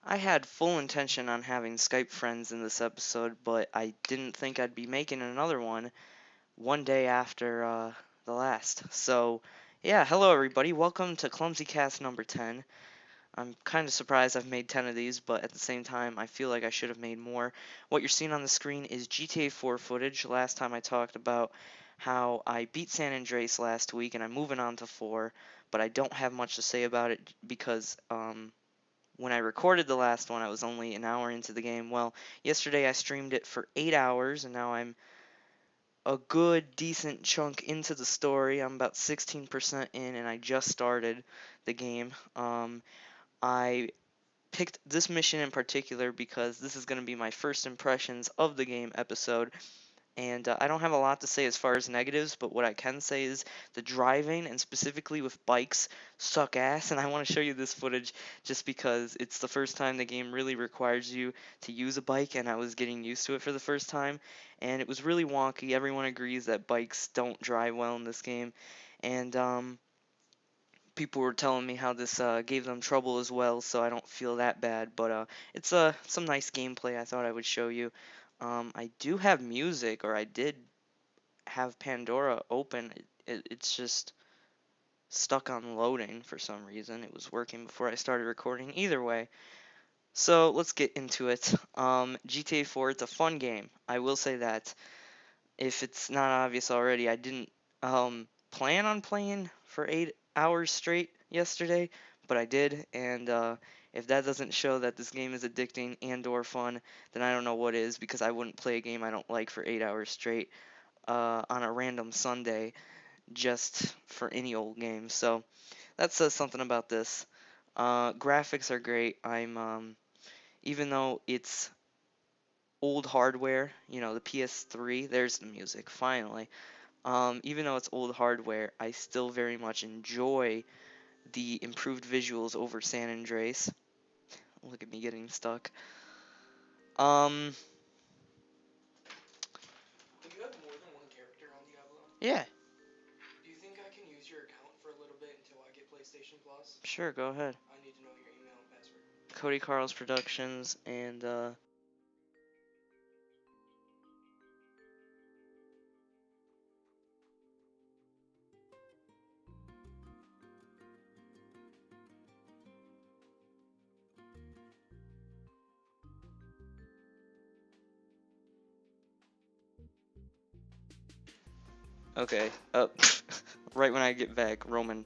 I had full intention on having Skype friends in this episode, but I didn't think I'd be making another one day after the last. So, yeah, hello everybody. Welcome to Clumsy Cast number 10. I'm kind of surprised I've made 10 of these, but at the same time, I feel like I should have made more. What you're seeing on the screen is GTA 4 footage. Last time I talked about how I beat San Andreas last week, and I'm moving on to 4, but I don't have much to say about it because when I recorded the last one, I was only an hour into the game. Well, yesterday I streamed it for 8 hours, and now I'm a good, decent chunk into the story. I'm about 16% in, and I just started the game. I picked this mission in particular because this is going to be my first impressions of the game episode, and I don't have a lot to say as far as negatives, but what I can say is the driving, and specifically with bikes, suck ass. And I want to show you this footage just because it's the first time the game really requires you to use a bike, and I was getting used to it for the first time. And it was really wonky. Everyone agrees that bikes don't drive well in this game. And people were telling me how this gave them trouble as well, so I don't feel that bad. But it's some nice gameplay I thought I would show you. I do have music, or I did have Pandora open. It's just stuck on loading for some reason. It was working before I started recording. Either way, so let's get into it. GTA 4, it's a fun game. I will say that. If it's not obvious already, I didn't plan on playing for 8 hours straight yesterday, but I did, and if that doesn't show that this game is addicting and/or fun, then I don't know what is, because I wouldn't play a game I don't like for 8 hours straight on a random Sunday just for any old game. So that says something about this. Graphics are great. Even though it's old hardware, the PS3, there's the music, finally. Even though it's old hardware, I still very much enjoy the improved visuals over San Andreas. Look at me getting stuck. Um, Do you have more than one character on Diablo? yeah, Do you think I can use your account for a little bit until I get PlayStation Plus? sure, go ahead. I need to know your email and password. Kody Karls Productions, and okay. Right when I get back, Roman,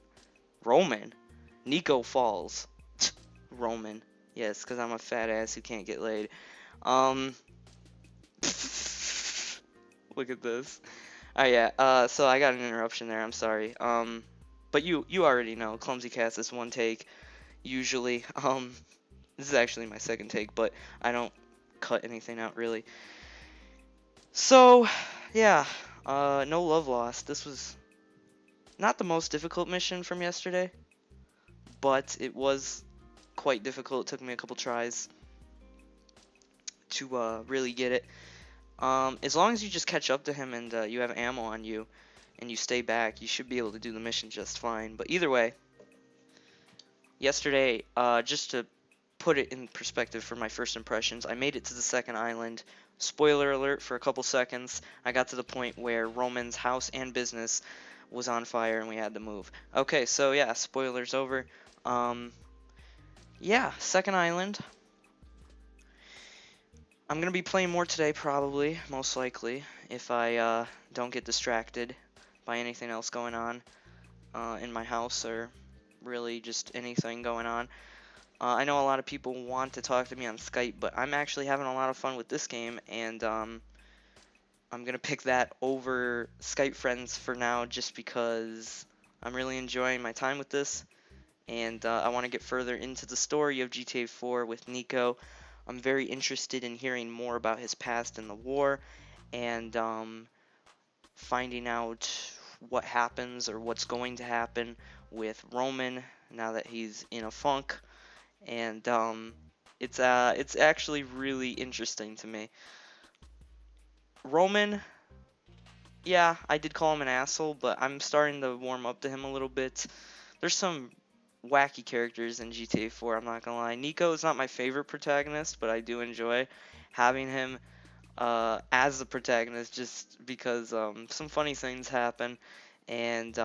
Nico Falls, Roman. Yes, because I'm a fat ass who can't get laid. Um, look at this. Oh yeah. So I got an interruption there. I'm sorry. But you already know Clumsy Cast is one take usually. This is actually my second take, but I don't cut anything out really. So yeah. No love lost. This was not the most difficult mission from yesterday, but it was quite difficult. It took me a couple tries to really get it. As long as you just catch up to him and you have ammo on you and you stay back, you should be able to do the mission just fine. But either way, yesterday, just to put it in perspective for my first impressions, I made it to the second island. Spoiler alert, for a couple seconds, I got to the point where Roman's house and business was on fire and we had to move. Okay, so yeah, spoilers over. Um, yeah, second island. I'm going to be playing more today, probably, most likely, if I don't get distracted by anything else going on in my house, or really just anything going on. I know a lot of people want to talk to me on Skype, but I'm actually having a lot of fun with this game, and I'm going to pick that over Skype friends for now, just because I'm really enjoying my time with this, and I want to get further into the story of GTA 4 with Nico. I'm very interested in hearing more about his past in the war, and finding out what happens or what's going to happen with Roman now that he's in a funk, and it's actually really interesting to me. Roman, yeah, I did call him an asshole, but I'm starting to warm up to him a little bit. There's some wacky characters in GTA 4. I'm not gonna lie. Nico is not my favorite protagonist, but I do enjoy having him as the protagonist just because some funny things happen, and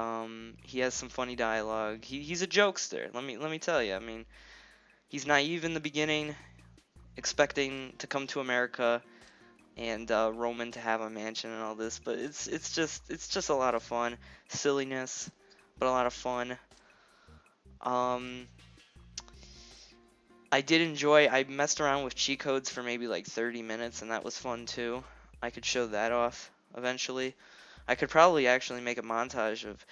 he has some funny dialogue. He's a jokester. Let me tell you. I mean, he's naive in the beginning, expecting to come to America and Roman to have a mansion and all this, but it's just a lot of fun, silliness, but a lot of fun. Um, I did enjoy. I messed around with cheat codes for maybe like 30 minutes, and that was fun too. I could show that off eventually. I could probably actually make a montage of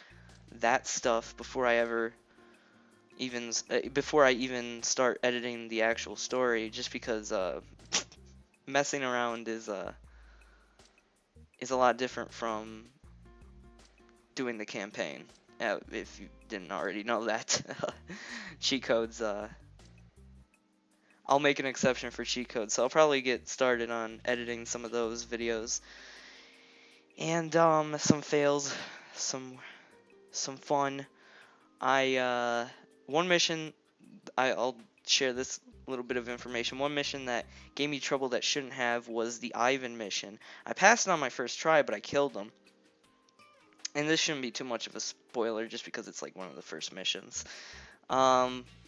that stuff before I even start editing the actual story, just because messing around is a lot different from doing the campaign. If you didn't already know that, cheat codes. I'll make an exception for cheat codes, so I'll probably get started on editing some of those videos and some fails, some some fun. I one mission I'll share this little bit of information. One mission that gave me trouble that shouldn't have was the Ivan mission. I passed it on my first try, but I killed him. And this shouldn't be too much of a spoiler just because it's like one of the first missions.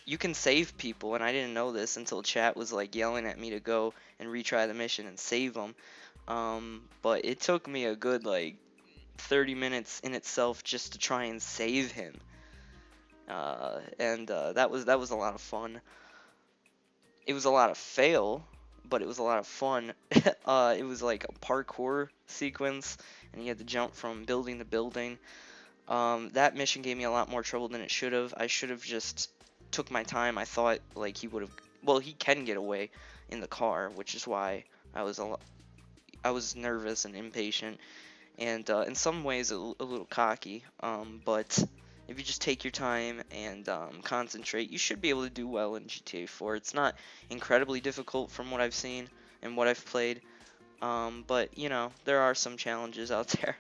You can save people, and I didn't know this until chat was like yelling at me to go and retry the mission and save them. But it took me a good like 30 minutes in itself just to try and save him. And that was a lot of fun. It was a lot of fail, but it was a lot of fun. It was like a parkour sequence, and you had to jump from building to building. That mission gave me a lot more trouble than it should have. I should have just took my time. I thought like he would have. Well, he can get away in the car, which is why I was nervous and impatient, and in some ways a little cocky. But if you just take your time and concentrate, you should be able to do well in GTA 4. It's not incredibly difficult from what I've seen and what I've played, but there are some challenges out there.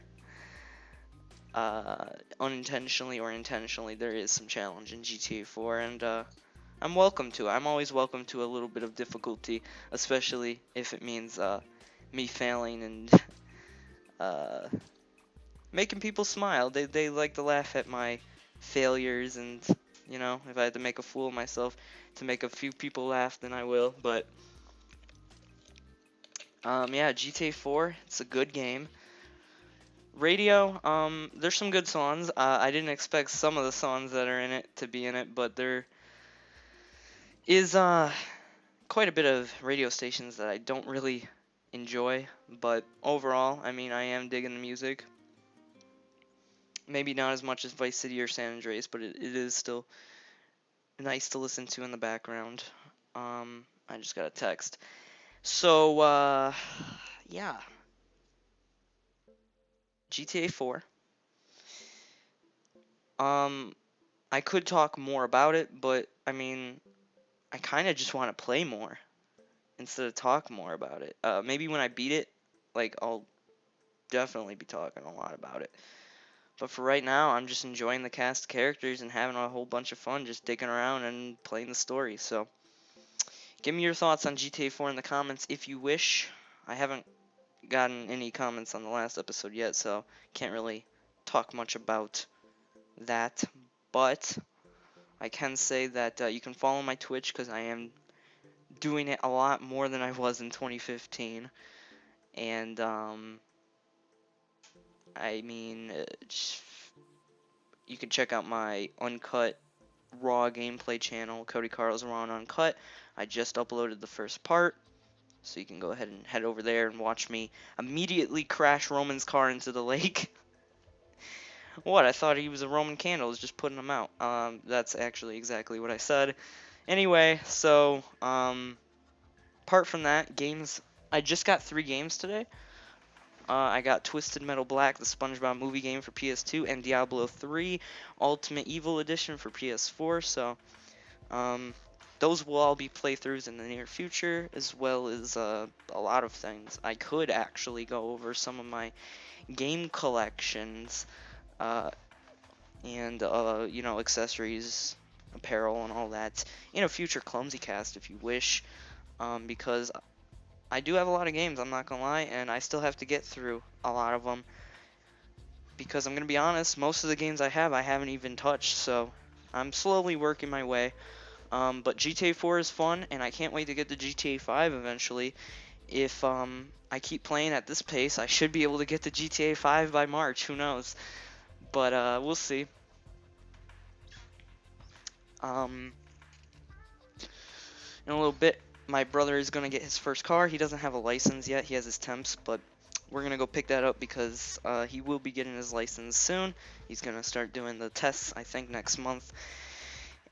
Unintentionally or intentionally, there is some challenge in GTA 4, and I'm welcome to it. I'm always welcome to a little bit of difficulty, especially if it means me failing and uh, making people smile. They like to laugh at my failures, and if I had to make a fool of myself to make a few people laugh, then I will. But yeah, GTA 4, it's a good game. Radio, there's some good songs. I didn't expect some of the songs that are in it to be in it, but there is quite a bit of radio stations that I don't really enjoy. But overall, I mean, I am digging the music. Maybe not as much as Vice City or San Andreas, but it is still nice to listen to in the background. I just got a text. So, yeah, GTA 4. Um, I could talk more about it, but I mean, I kind of just want to play more instead of talk more about it. Maybe when I beat it, like I'll definitely be talking a lot about it. But for right now, I'm just enjoying the cast of characters and having a whole bunch of fun just digging around and playing the story. So, give me your thoughts on GTA 4 in the comments if you wish. I haven't gotten any comments on the last episode yet, so can't really talk much about that. But I can say that you can follow my Twitch because I am doing it a lot more than I was in 2015. And I mean, you can check out my uncut raw gameplay channel, Kody Karls Raw and Uncut. I just uploaded the first part, so you can go ahead and head over there and watch me immediately crash Roman's car into the lake. What? I thought he was a Roman candle. I was just putting him out. That's actually exactly what I said. Anyway, so apart from that, games. I just got 3 games today. I got Twisted Metal Black, the SpongeBob movie game for PS2, and Diablo 3 Ultimate Evil Edition for PS4. So, those will all be playthroughs in the near future, as well as a lot of things. I could actually go over some of my game collections, uh, and accessories. apparel and all that in a future Clumsy cast if you wish, because I do have a lot of games, I'm not gonna lie, and I still have to get through a lot of them because I'm gonna be honest, most of the games I haven't even touched, so I'm slowly working my way. But GTA 4 is fun, and I can't wait to get to GTA 5 eventually. If I keep playing at this pace, I should be able to get to GTA 5 by March. Who knows? But we'll see. Um, in a little bit, my brother is gonna get his first car. He doesn't have a license yet. He has his temps, but we're gonna go pick that up because he will be getting his license soon. He's gonna start doing the tests, I think, next month.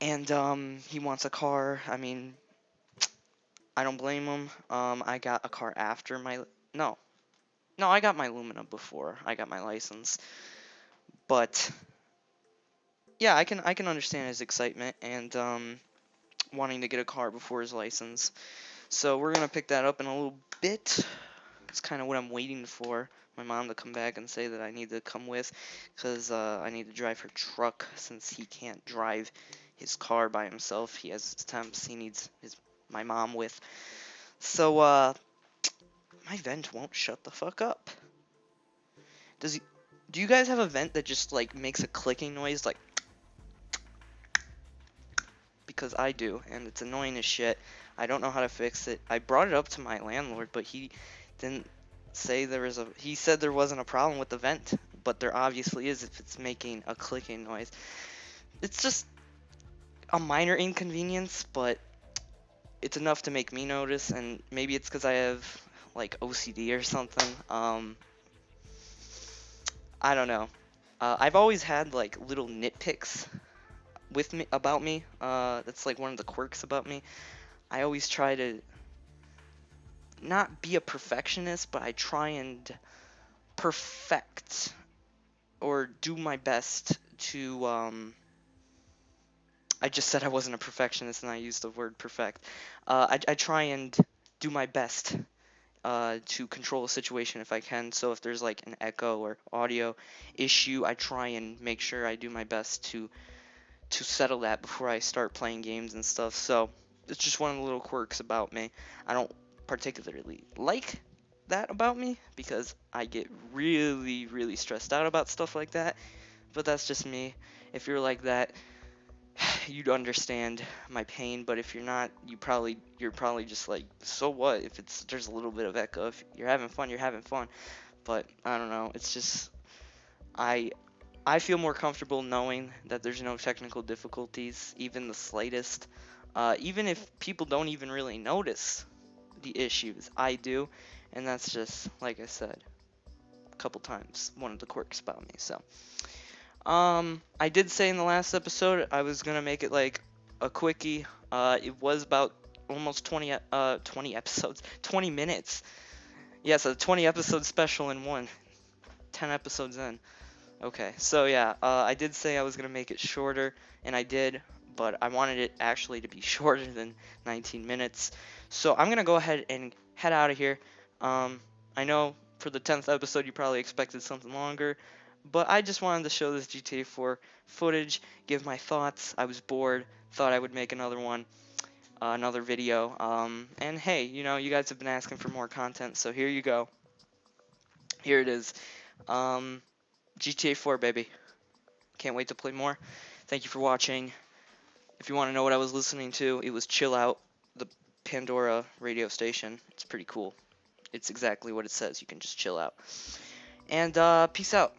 And he wants a car. I mean, I don't blame him. I got a car after my no, no, I got my Lumina before I got my license. But yeah, I can understand his excitement and wanting to get a car before his license. So we're gonna pick that up in a little bit. It's kind of what I'm waiting for. My mom to come back and say that I need to come with, because I need to drive her truck since he can't drive his car by himself. He has his temps. He needs his my mom with. So my vent won't shut the fuck up. Does he? Do you guys have a vent that just like makes a clicking noise like? Because I do, and it's annoying as shit. I don't know how to fix it. I brought it up to my landlord, but he didn't say there was a. He said there wasn't a problem with the vent, but there obviously is if it's making a clicking noise. It's just a minor inconvenience, but it's enough to make me notice, and maybe it's because I have like OCD or something. I don't know. I've always had like little nitpicks with me about me. That's like one of the quirks about me. I always try to not be a perfectionist, but I try and perfect or do my best to. I just said I wasn't a perfectionist and I used the word perfect. I try and do my best to control a situation if I can. So if there's like an echo or audio issue, I try and make sure I do my best to settle that before I start playing games and stuff. So it's just one of the little quirks about me. I don't particularly like that about me because I get really, really stressed out about stuff like that. But that's just me. If you're like that, you'd understand my pain. But if you're not, you're probably just like, so what? If it's there's a little bit of echo. If you're having fun, you're having fun. But I don't know. It's just I I feel more comfortable knowing that there's no technical difficulties, even the slightest. Even if people don't even really notice the issues, I do, and that's just like I said a couple times one of the quirks about me. So, I did say in the last episode I was gonna make it like a quickie. It was about almost 20 episodes, 20 minutes. Yes, a 20 episode special in one. 10 episodes in. Okay, so yeah, I did say I was gonna make it shorter, and I did, but I wanted it actually to be shorter than 19 minutes. So I'm gonna go ahead and head out of here. Um, I know for the 10th episode you probably expected something longer, but I just wanted to show this GTA 4 footage, give my thoughts. I was bored, thought I would make another one, another video. And hey, you guys have been asking for more content, so here you go. Here it is. Um, GTA 4, baby. Can't wait to play more. Thank you for watching. If you want to know what I was listening to, it was Chill Out, the Pandora radio station. It's pretty cool. It's exactly what it says. You can just chill out. And peace out.